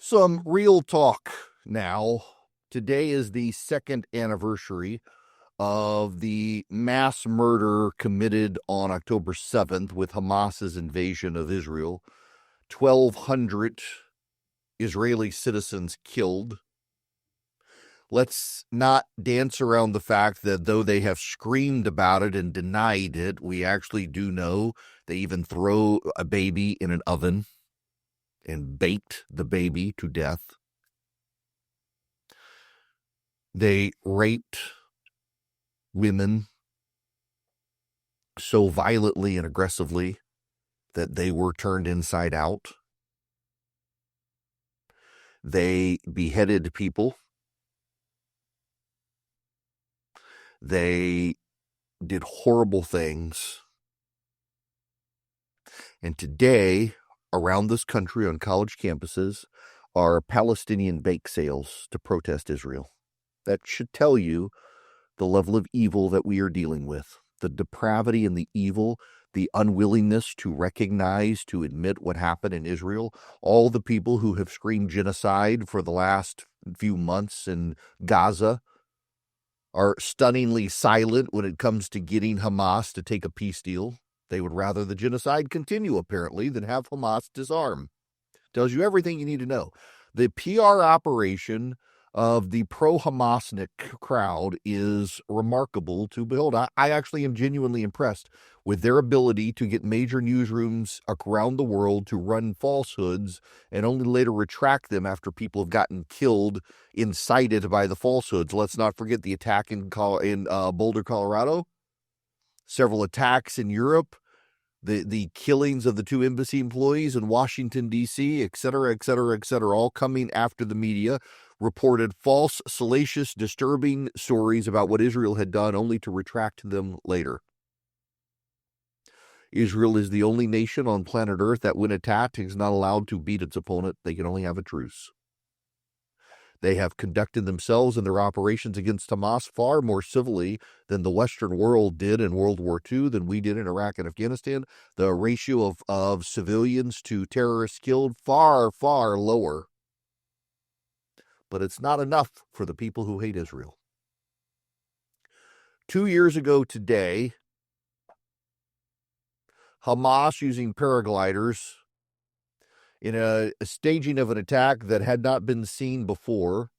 Some real talk now. Today is the second anniversary of the mass murder committed on October 7th with Hamas's invasion of Israel. 1,200 Israeli citizens killed. Let's not dance around the fact that though they have screamed about it and denied it, we actually do know they even throw a baby in an oven and baked the baby to death. They raped women so violently and aggressively that they were turned inside out. They beheaded people. They did horrible things. And today, around this country on college campuses, are Palestinian bake sales to protest Israel. That should tell you the level of evil that we are dealing with, the depravity and the evil, the unwillingness to recognize, to admit what happened in Israel. All the people who have screamed genocide for the last few months in Gaza are stunningly silent when it comes to getting Hamas to take a peace deal. They would rather the genocide continue, apparently, than have Hamas disarm. Tells you everything you need to know. The PR operation of the pro-Hamasnik crowd is remarkable to behold. I actually am genuinely impressed with their ability to get major newsrooms around the world to run falsehoods and only later retract them after people have gotten killed, incited by the falsehoods. Let's not forget the attack in Boulder, Colorado, several attacks in Europe, the killings of the 2 embassy employees in Washington, D.C., et cetera, all coming after the media reported false, salacious, disturbing stories about what Israel had done, only to retract them later. Israel is the only nation on planet Earth that, when attacked, is not allowed to beat its opponent. They can only have a truce. They have conducted themselves and their operations against Hamas far more civilly than the Western world did in World War II, than we did in Iraq and Afghanistan. The ratio of civilians to terrorists killed, far, far lower. But it's not enough for the people who hate Israel. 2 years ago today, Hamas, using paragliders in a staging of an attack that had not been seen before,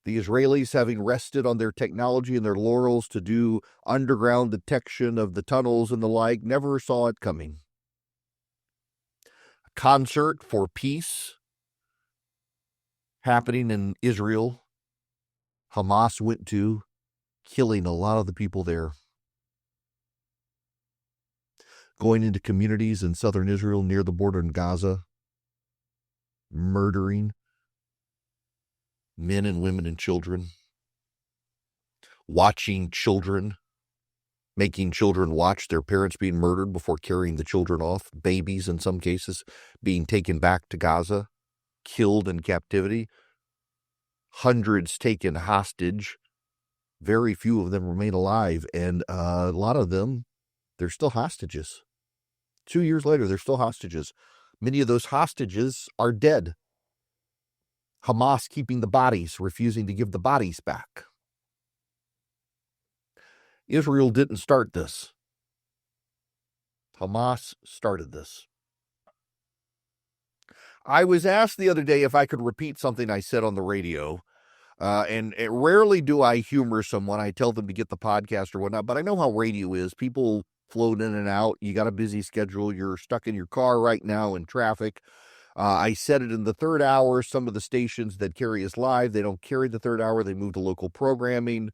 the Israelis having rested on their technology and their laurels to do underground detection of the tunnels and the like, never saw it coming. A concert for peace happening in Israel, Hamas went to, killing a lot of the people there. Going into communities in southern Israel near the border in Gaza, murdering men and women and children, watching children, making children watch their parents being murdered before carrying the children off, babies in some cases being taken back to Gaza, killed in captivity, hundreds taken hostage. Very few of them remain alive, and a lot of them, they're still hostages. 2 years later, they're still hostages. Many of those hostages are dead. Hamas keeping the bodies, refusing to give the bodies back. Israel didn't start this. Hamas started this. I was asked the other day if I could repeat something I said on the radio. And rarely do I humor someone. I tell them to get the podcast or whatnot, but I know how radio is. People float in and out. You got a busy schedule. You're stuck in your car right now in traffic. I said it in the third hour. Some of the stations that carry us live, they don't carry the third hour. They move to local programming.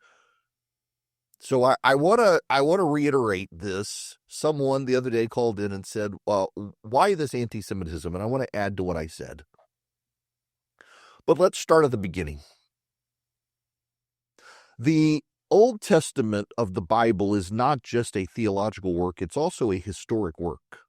So I want to reiterate this. Someone the other day called in and said, well, why this anti-Semitism? And I want to add to what I said. But let's start at the beginning. The Old Testament of the Bible is not just a theological work, it's also a historic work.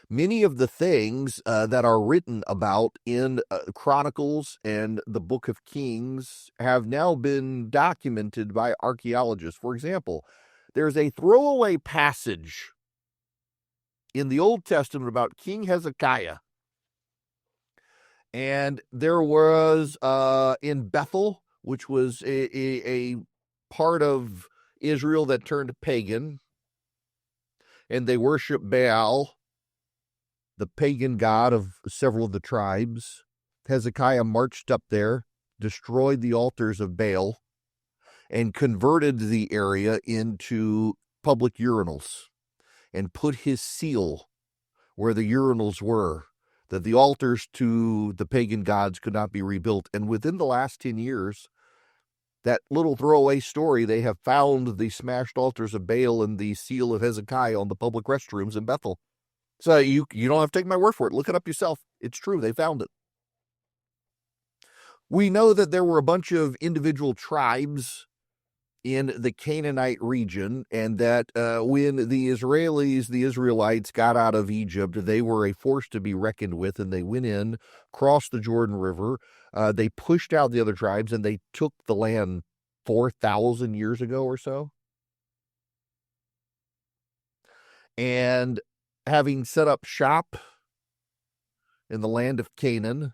Many of the things that are written about in Chronicles and the Book of Kings have now been documented by archaeologists. For example, there's a throwaway passage in the Old Testament about King Hezekiah And there was in Bethel, which was a part of Israel that turned pagan, and they worshiped Baal, the pagan god of several of the tribes. Hezekiah marched up there, destroyed the altars of Baal, and converted the area into public urinals and put his seal where the urinals were, that the altars to the pagan gods could not be rebuilt. And within the last 10 years, that little throwaway story, they have found the smashed altars of Baal and the seal of Hezekiah on the public restrooms in Bethel. So you don't have to take my word for it. Look it up yourself. It's true. They found it. We know that there were a bunch of individual tribes in the Canaanite region, and that when the Israelites got out of Egypt, they were a force to be reckoned with, and they went in, crossed the Jordan River, they pushed out the other tribes, and they took the land 4,000 years ago or so. And having set up shop in the land of Canaan,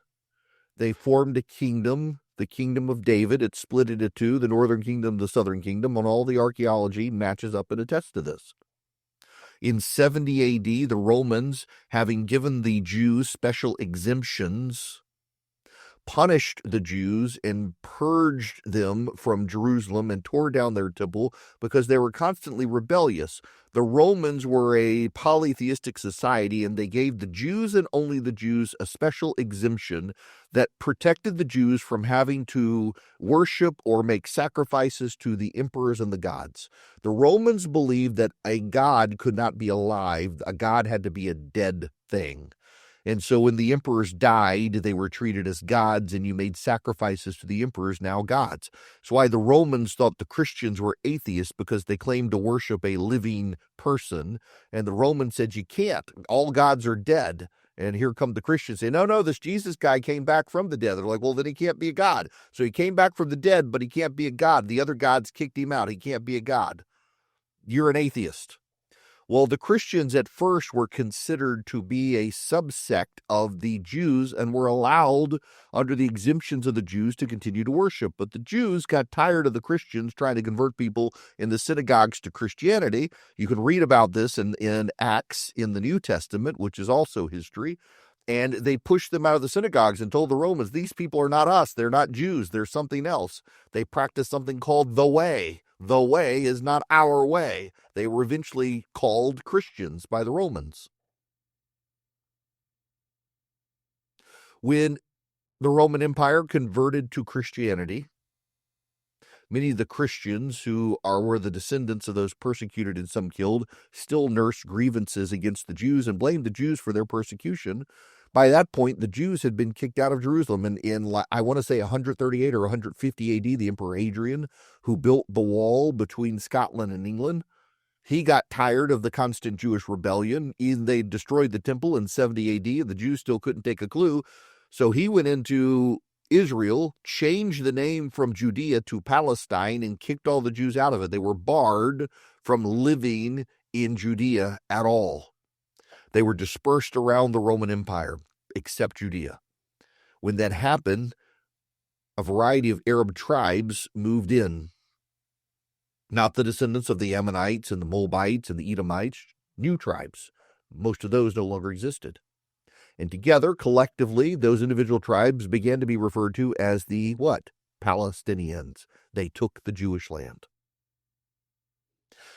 they formed a kingdom, the kingdom of David. It split into two, the northern kingdom, the southern kingdom, and all the archaeology matches up and attests to this. In 70 AD, the Romans, having given the Jews special exemptions, punished the Jews and purged them from Jerusalem and tore down their temple because they were constantly rebellious. The Romans were a polytheistic society, and they gave the Jews and only the Jews a special exemption that protected the Jews from having to worship or make sacrifices to the emperors and the gods. The Romans believed that a god could not be alive. A god had to be a dead thing. And so when the emperors died, they were treated as gods, and you made sacrifices to the emperors, now gods. That's why the Romans thought the Christians were atheists, because they claimed to worship a living person. And the Romans said, you can't. All gods are dead. And here come the Christians saying, no, this Jesus guy came back from the dead. They're like, well, then he can't be a god. So he came back from the dead, but he can't be a god. The other gods kicked him out. He can't be a god. You're an atheist. Well, the Christians at first were considered to be a subsect of the Jews and were allowed, under the exemptions of the Jews, to continue to worship. But the Jews got tired of the Christians trying to convert people in the synagogues to Christianity. You can read about this in Acts in the New Testament, which is also history. And they pushed them out of the synagogues and told the Romans, these people are not us. They're not Jews. They're something else. They practice something called the way. The way is not our way. They were eventually called Christians by the Romans. When the Roman Empire converted to Christianity, many of the Christians who were the descendants of those persecuted and some killed still nursed grievances against the Jews and blamed the Jews for their persecution. By that point, the Jews had been kicked out of Jerusalem. And in, I want to say, 138 or 150 AD, the Emperor Adrian, who built the wall between Scotland and England, he got tired of the constant Jewish rebellion. They destroyed the temple in 70 AD, and the Jews still couldn't take a clue. So he went into Israel, changed the name from Judea to Palestine, and kicked all the Jews out of it. They were barred from living in Judea at all. They were dispersed around the Roman Empire, except Judea. When that happened, a variety of Arab tribes moved in. Not the descendants of the Ammonites and the Moabites and the Edomites, new tribes. Most of those no longer existed. And together, collectively, those individual tribes began to be referred to as the what? Palestinians. They took the Jewish land.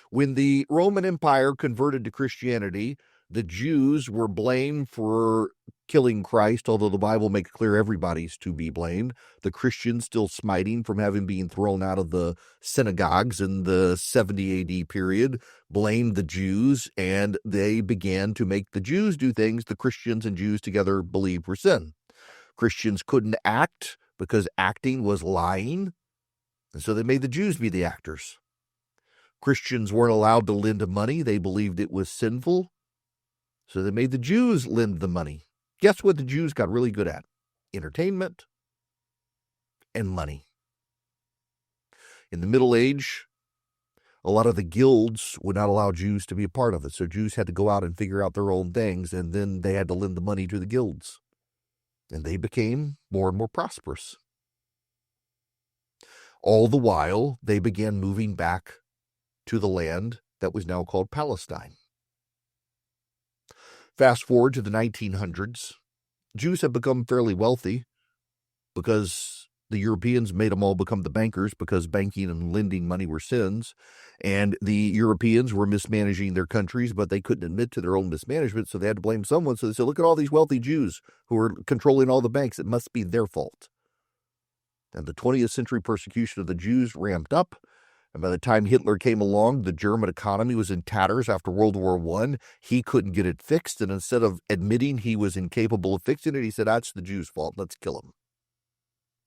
When the Roman Empire converted to Christianity, the Jews were blamed for killing Christ, although the Bible makes clear everybody's to be blamed. The Christians still smiting from having been thrown out of the synagogues in the 70 AD period, blamed the Jews, and they began to make the Jews do things the Christians and Jews together believed were sin. Christians couldn't act because acting was lying, and so they made the Jews be the actors. Christians weren't allowed to lend money. They believed it was sinful. So they made the Jews lend the money. Guess what the Jews got really good at? Entertainment and money. In the Middle Age, a lot of the guilds would not allow Jews to be a part of it. So Jews had to go out and figure out their own things, and then they had to lend the money to the guilds. and they became more and more prosperous. All the while, they began moving back to the land that was now called Palestine. Fast forward to the 1900s, Jews have become fairly wealthy because the Europeans made them all become the bankers because banking and lending money were sins. And the Europeans were mismanaging their countries, but they couldn't admit to their own mismanagement, so they had to blame someone. So they said, look at all these wealthy Jews who are controlling all the banks. It must be their fault. And the 20th century persecution of the Jews ramped up. And by the time Hitler came along, the German economy was in tatters after World War I. He couldn't get it fixed. And instead of admitting he was incapable of fixing it, he said, that's the Jews' fault. Let's kill them.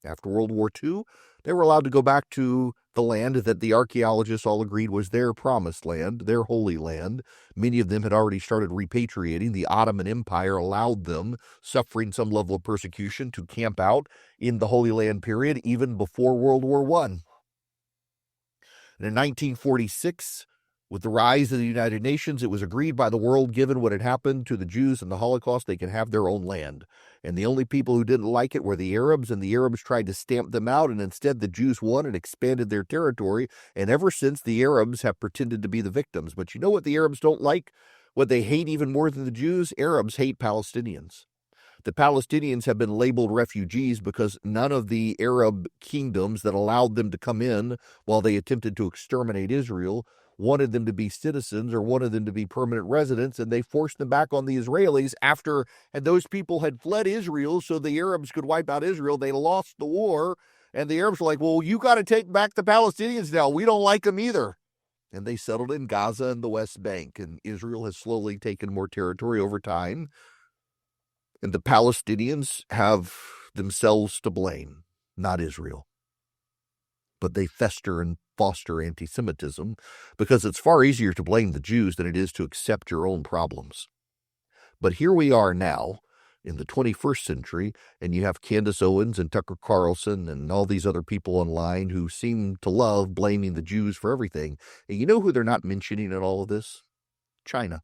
After World War II, they were allowed to go back to the land that the archaeologists all agreed was their promised land, their holy land. Many of them had already started repatriating. The Ottoman Empire allowed them, suffering some level of persecution, to camp out in the Holy Land period, even before World War I. And in 1946, with the rise of the United Nations, it was agreed by the world, given what had happened to the Jews in the Holocaust, they could have their own land. And the only people who didn't like it were the Arabs, and the Arabs tried to stamp them out, and instead the Jews won and expanded their territory. And ever since, the Arabs have pretended to be the victims. But you know what the Arabs don't like? What they hate even more than the Jews? Arabs hate Palestinians. The Palestinians have been labeled refugees because none of the Arab kingdoms that allowed them to come in while they attempted to exterminate Israel wanted them to be citizens or wanted them to be permanent residents, and they forced them back on the Israelis after those people had fled Israel so the Arabs could wipe out Israel. They lost the war, and the Arabs were like, well, you got to take back the Palestinians now. We don't like them either. And they settled in Gaza and the West Bank, and Israel has slowly taken more territory over time. And the Palestinians have themselves to blame, not Israel. But they fester and foster anti-Semitism because it's far easier to blame the Jews than it is to accept your own problems. But here we are now in the 21st century, and you have Candace Owens and Tucker Carlson and all these other people online who seem to love blaming the Jews for everything. And you know who they're not mentioning in all of this? China.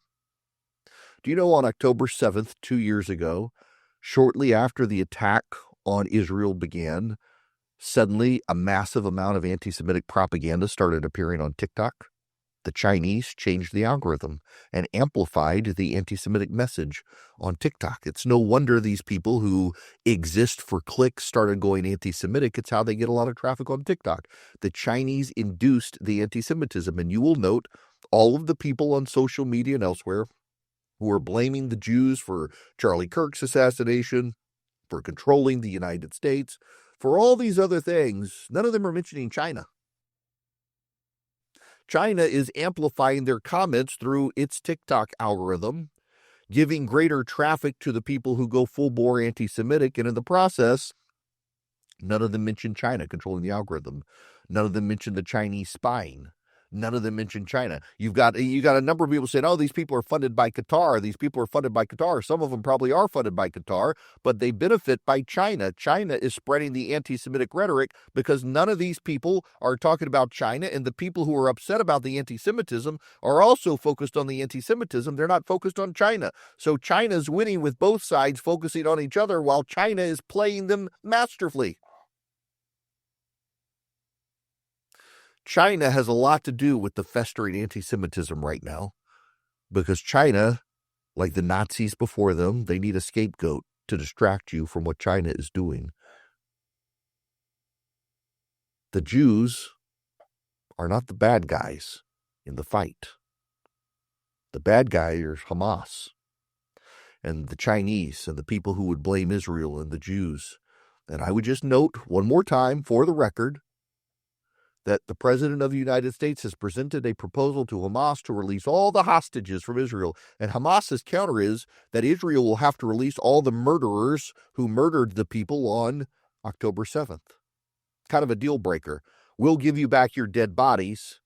Do you know on October 7th, 2 years ago, shortly after the attack on Israel began, suddenly a massive amount of anti-Semitic propaganda started appearing on TikTok? The Chinese changed the algorithm and amplified the anti-Semitic message on TikTok. It's no wonder these people who exist for clicks started going anti-Semitic. It's how they get a lot of traffic on TikTok. The Chinese induced the anti-Semitism, and you will note all of the people on social media and elsewhere who are blaming the Jews for Charlie Kirk's assassination, for controlling the United States, for all these other things. None of them are mentioning China. China is amplifying their comments through its TikTok algorithm, giving greater traffic to the people who go full-bore anti-Semitic, and in the process, none of them mention China controlling the algorithm. None of them mention the Chinese spying. None of them mention China. You got a number of people saying, oh, these people are funded by Qatar. These people are funded by Qatar. Some of them probably are funded by Qatar, but they benefit by China. China is spreading the anti-Semitic rhetoric because none of these people are talking about China, and the people who are upset about the anti-Semitism are also focused on the anti-Semitism. They're not focused on China. So China's winning with both sides focusing on each other while China is playing them masterfully. China has a lot to do with the festering anti-Semitism right now because China, like the Nazis before them, they need a scapegoat to distract you from what China is doing. The Jews are not the bad guys in the fight. The bad guy is Hamas and the Chinese and the people who would blame Israel and the Jews. And I would just note one more time for the record that the President of the United States has presented a proposal to Hamas to release all the hostages from Israel. And Hamas's counter is that Israel will have to release all the murderers who murdered the people on October 7th. Kind of a deal breaker. We'll give you back your dead bodies,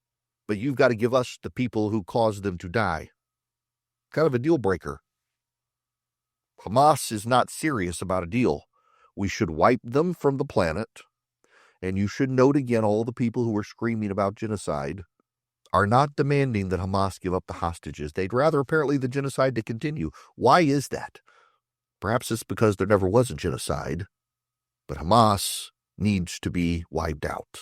but you've got to give us the people who caused them to die. Kind of a deal breaker. Hamas is not serious about a deal. We should wipe them from the planet. And you should note again, all the people who are screaming about genocide are not demanding that Hamas give up the hostages. They'd rather apparently the genocide to continue. Why is that? Perhaps it's because there never was a genocide, but Hamas needs to be wiped out.